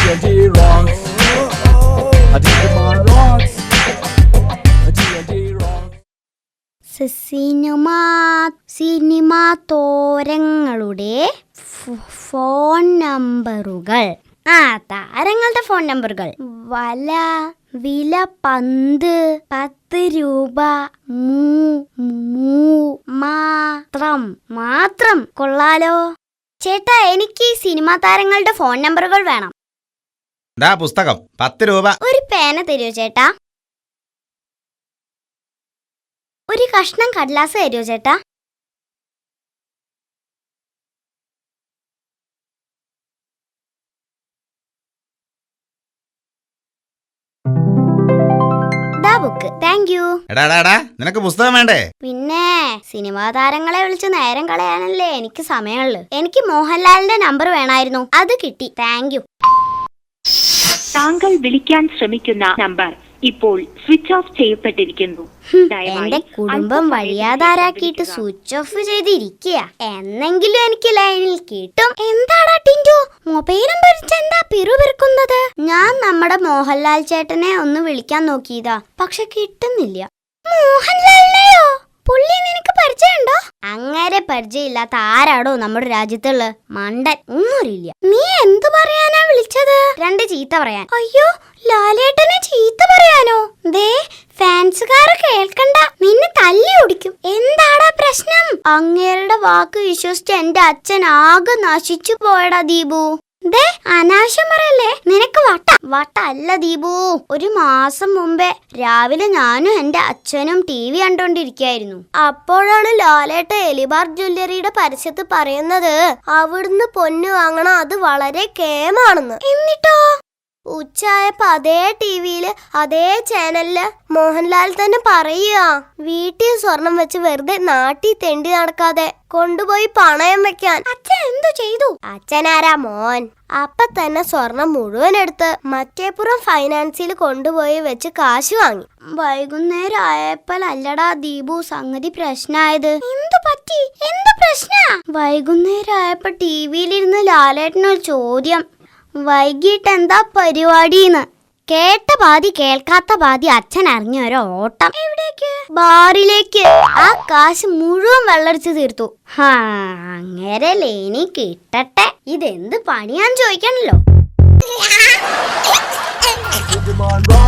TNT rocks. Digimon rocks. TNT rocks. Cinema തോരങ്ങളുടെ phone നമ്പറുകൾ. താരങ്ങളുടെ ഫോൺ നമ്പറുകൾ. വില പന്ത് 10 രൂപ. മാത്രം കൊള്ളാലോ. ചേട്ടാ, എനിക്ക് സിനിമാ താരങ്ങളുടെ ഫോൺ നമ്പറുകൾ വേണം. പുസ്തകം 10 രൂപ. ഒരു പേന തരുമോ ചേട്ടാ? ഒരു കഷ്ണം കടലാസ് തരുമോ ചേട്ടാ? ബുക്ക്. Thank you. നിനക്ക് പുസ്തകം വേണ്ടേ? പിന്നെ സിനിമാ താരങ്ങളെ വിളിച്ച് നേരം കളയാനല്ലേ എനിക്ക് സമയമുള്ളൂ. എനിക്ക് മോഹൻലാലിന്റെ നമ്പർ വേണമായിരുന്നു, അത് കിട്ടി. Thank you. താങ്കൾ വിളിക്കാൻ ശ്രമിക്കുന്ന നമ്പർ ഇപ്പോൾ സ്വിച്ച് ഓഫ് ചെയ്യപ്പെട്ടിരിക്കുന്നു. എന്റെ കുടുംബം വഴിയാധാരാക്കിയിട്ട് സ്വിച്ച് ഓഫ് ചെയ്തിരിക്കുക. എന്നെങ്കിലും എനിക്ക് ലൈനിൽ കിട്ടും. എന്താടാ ടിൻഡു, മൊബൈലും പരിച്ചെന്താ പിറുപിറുക്കുന്നത്? ഞാൻ നമ്മുടെ മോഹൻലാൽ ചേട്ടനെ ഒന്ന് വിളിക്കാൻ നോക്കിയതാ, പക്ഷെ കിട്ടുന്നില്ല. മോഹൻലാലിനെയോ? പുള്ളി നിനക്ക് പരിചയമുണ്ടോ? അങ്ങനെ പരിചയമില്ലാത്ത ആരാടോ നമ്മുടെ രാജ്യത്തുള്ള മണ്ടൻ. ഒന്നുമില്ല. നീ എന്തു പറയാനാ വിളിച്ചത്? 2 ചീത്ത പറയാൻ. അയ്യോ, ലാലേട്ടനെ ചീത്ത പറയാനോ? ദേ, ഫാൻസുകാർ കേൾക്കണ്ട, നിന്നെ തല്ലി ഓടിക്കും. എന്താടാ പ്രശ്നം? അങ്ങേരുടെ വാക്ക് വിശ്വസിച്ച് എന്റെ അച്ഛൻ ആകെ നശിച്ചു പോയടാ ദീപു. ദേ, അനാവശ്യം പറയല്ലേ. നിനക്ക് വട്ട അല്ല ദീപു. 1 മാസം മുമ്പേ രാവിലെ ഞാനും എന്റെ അച്ഛനും TV കണ്ടോണ്ടിരിക്കായിരുന്നു. അപ്പോഴാണ് ലാലേട്ട എലിബാർ ജ്വല്ലറിയുടെ പരസ്യത്ത് പറയുന്നത് അവിടുന്ന് പൊന്നു വാങ്ങണം, അത് വളരെ കേമാണെന്ന്. എന്നിട്ടോ ഉച്ചയായപ്പോ അതേ TVയില് അതേ ചാനലില് മോഹൻലാൽ തന്നെ പറയുക, വീട്ടിൽ സ്വർണം വെച്ച് വെറുതെ നാട്ടി തെണ്ടി നടക്കാതെ കൊണ്ടുപോയി പണയം വെക്കാൻ. അച്ഛൻ എന്തു ചെയ്തു? അച്ഛനാരാ മോൻ. അപ്പൊ തന്നെ സ്വർണം മുഴുവൻ എടുത്ത് മറ്റേപ്പുറം ഫൈനാൻസിൽ കൊണ്ടുപോയി വെച്ച് കാശ് വാങ്ങി. വൈകുന്നേരം ആയപ്പോഴല്ലടാ ദീപു സംഗതി പ്രശ്നമായത്. എന്തു പറ്റി? എന്ത് പ്രശ്ന? വൈകുന്നേരം ആയപ്പോ TVയിലിരുന്ന് ലാലേട്ടനൊരു ചോദ്യം, വൈകിട്ട് എന്താ പരിപാടിന്ന്. കേട്ട പാതി കേൾക്കാത്ത പാതി അച്ഛൻ അറിഞ്ഞൊരു ഓട്ടം. എവിടേക്ക്? ബാറിലേക്ക്. ആ കാശ് മുഴുവൻ വെള്ളടിച്ച് തീർത്തു. അങ്ങനെ ലേനി കിട്ടട്ടെ. ഇതെന്ത് പണിയാന്ന് ചോദിക്കണല്ലോ. Digimon rocks.